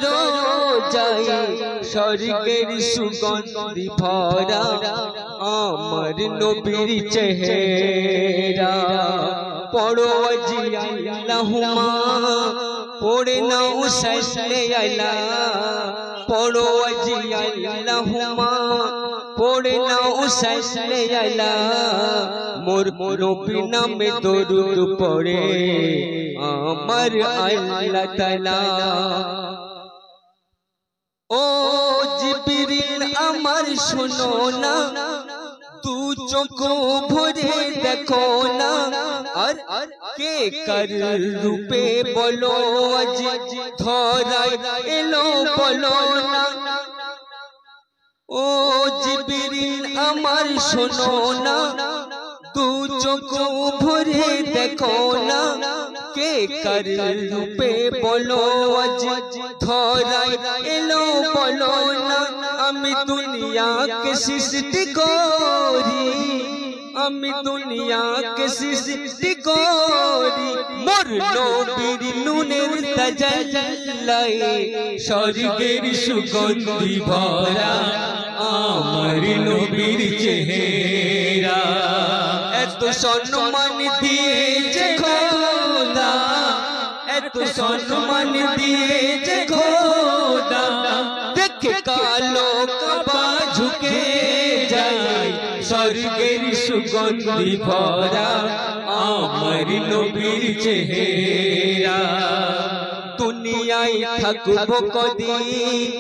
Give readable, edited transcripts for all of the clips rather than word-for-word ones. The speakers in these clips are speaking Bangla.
দরজায় স্বর্গের সুগন্ধি ভরা আমার নবীর চেহারা পড়ো আজি আল্লাহুম্মা পড়ে নাও সাল্লে আলা পড়ো আজি আল্লাহুম্মা পড়ে নাও সাল্লে আলা মোর নবী নামে দরুদ পড়ে আমার আল্লাহ তাআলা ও জিবরিল আমার শোনো না তু চোখ ভরে দেখো না আর কে কার রূপে বলো আজ ধরায় এলো বলো না ও জিবরিল আমার শোনো না তু চোখ ভরে দেখো না কে কার রূপে বলো আজ ধরায় এলো বলো না আমি দুনিয়াকে সৃষ্টি করি আমি দুনিয়াকে সৃষ্টি করি মোর নবীর নূরের তাজাল্লায় স্বর্গের সুগন্ধি ভরা আমার নবীর চেহারা এত সম্মান দিয়েছে খোদা এত সম্মান দিয়েছে খোদা দেখে কালো কাবা ঝুঁকে যায় স্বর্গের সুগন্ধি ভরা আমার নবীর চেহারা দুনিয়ায় থাকবো কদিন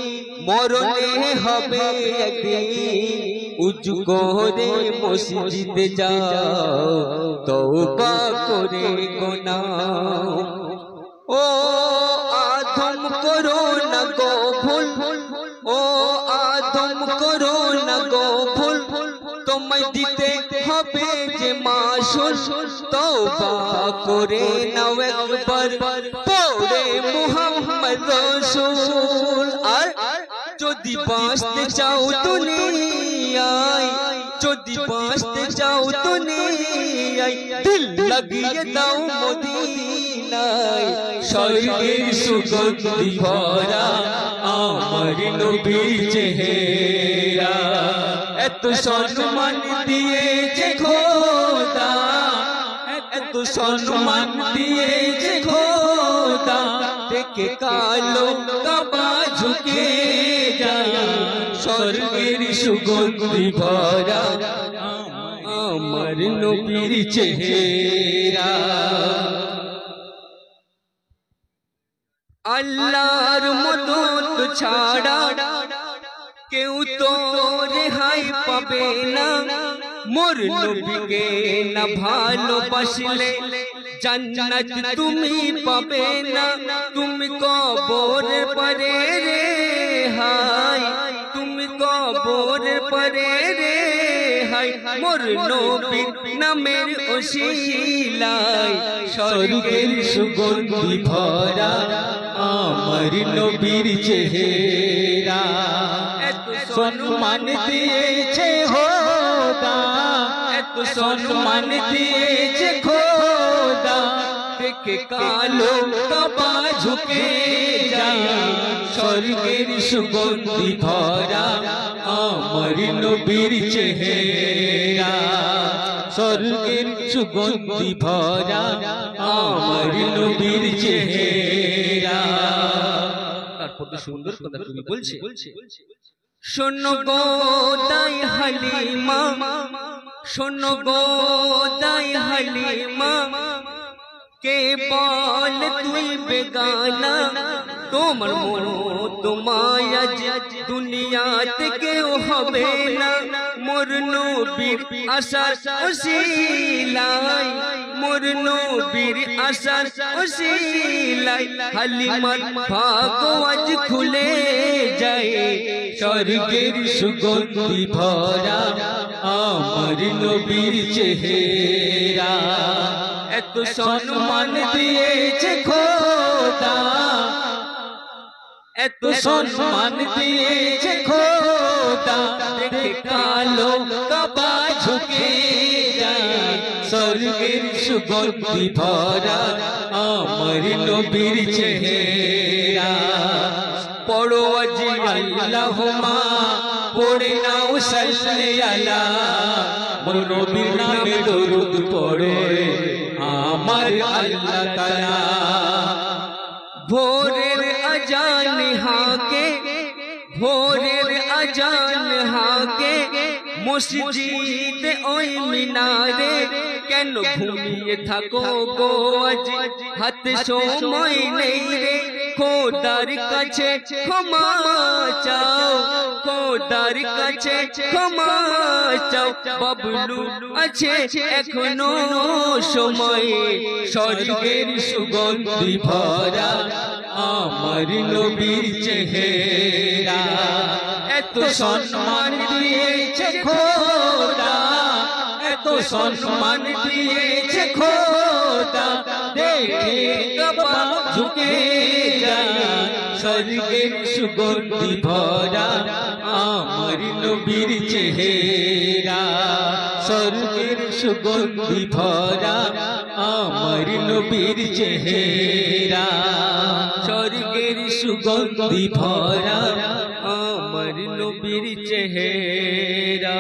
মরণে হবে একদিন উঁচু করে মসজিদে যাও তওবা করে গোনাও ও আদম করো না গো ভুল ও আদম করো না গো ভুল তোমায় দিতে হবে যে মাসুল তওবা করে নাও একবার পড়ে মুহাম্মদ রাসূল আর যদি বাঁচতে চাও দুনিয়ায় যদি বাঁচতে চাও দুনিয়ায় দিল লাগিয়ে দাও মদিনায় স্বর্গের সুগন্ধি ভরা আমার নবীর চেহারা এত সম্মান দিয়েছে খোদা এত সম্মান দিয়েছে খোদা দেখে কালো কাবা ঝুঁকে যায় স্বর্গের সুগন্ধি ভরা আমার নবীর চেহারা আল্লাহর মদদ ছাড়া কেউ তো রেহাই পাবে না মোর নবীকে না ভালোবাসলে জান্নাত তুমি পাবে না তুমি কবরের পরে রেহাই তুমি কবরের পরে রেহাই মোর নবীর নামের ওসিলায় স্বর্গের সুগন্ধি ভরা আমার নবীর চেহারা এত সম্মান দিয়েছে খোদা এত সম্মান দিয়েছে খোদা দেখে কালো কাবা ঝুঁকে যায় স্বর্গের সুগন্ধি ভরা আমার নবীর চেহারা স্বর্গের সুগন্ধি ভরা আমার নবীর চেহারা তারপর সুন্দর কথা তুমি বলছে শোনো গো দাই হালিমা শোনো গো দাই হালিমা কে বল তুই বেগানা তোমার মতো মায়া দুনিয়াতে কেউ হবে না মোর নবীর আশার ওসিলায় মোর নবীর আশার ওসিলায় হালিমার ভাগ্য আজ খুলে যায় স্বর্গের সুগন্ধি ভরা আমার নবীর চেহারা এত সম্মান দিয়েছে খোদা এত সম্মান দিয়েছে খোদা দেখে কালো কাবা ঝুঁকে যায় স্বর্গের সুগন্ধি ভরা আমার নবীর চেহারা পড়ো আজি আল্লাহুম্মা পড়ে নাও সাল্লি আলা মোর নবীর নামে দরুদ পড়ে আমার আল্লাহ তাআলা ভোরের আজান হাকে ভোরের আজান হাকে মসজিদ ওই মিনারে কেন ঘুমিয়ে থাকো গো আজ হাতে সময় নেই রে খোদার কাছে ক্ষমা চাও খোদার কাছে ক্ষমা চাও বাবলু আছে এখনো সময় স্বর্গের সুগন্ধি ভরা আমার নবীর চেহারা এত সম্মান দিয়েছে খোদা এত সম্মান দিয়েছে খোদা দেখে কপাল ঝুঁকে যায় স্বর্গের সুগন্ধি ভরা আমার নবীর চেহারা স্বর্গের সুগন্ধি ভরা আমার নবীর চেহারা স্বর্গের সুগন্ধি ভরা আমার নবীর চেহারা